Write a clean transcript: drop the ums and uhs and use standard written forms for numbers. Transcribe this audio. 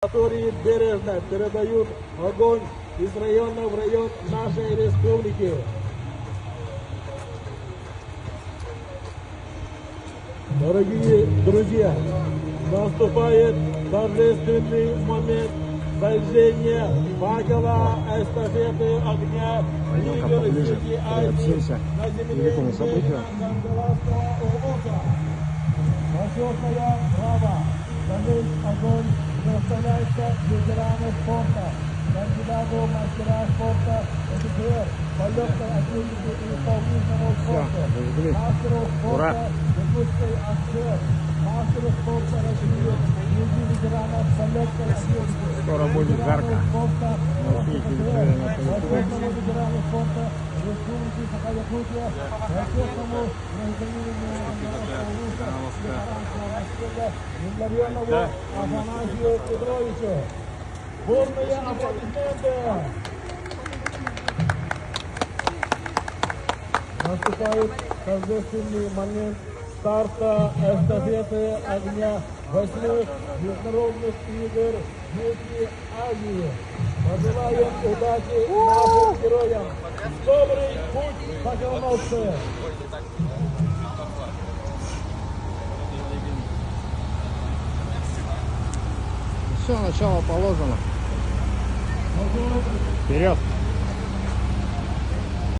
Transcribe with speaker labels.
Speaker 1: Которые бережно передают огонь из района в район нашей республики. Дорогие друзья, наступает торжественный момент зажжения факела эстафеты огня лидера среди Азии на земле Кандаларского округа. Почетное право зажечь огонь предоставляется ветерану спорта, кандидату в мастера спорта, ОФСР, полетной атлетики и исполнительного спорта, мастеру спорта, якутской ОФСР, мастеру спорта России, среди ветеранов полетной атлетики,
Speaker 2: скоро будет жарко.
Speaker 1: спорта, почетному ветерану спорта Республики Саха-Якутия, почетному гражданину Яндарьонову Афанасию Петровичу. Бурные аплодисменты! Наступает торжественный момент старта эстафеты огня 8-х международных игр Южной Азии. Пожелаем удачи нашим героям. Добрый путь, факелоносцы!
Speaker 2: Все, начало положено. Вперед!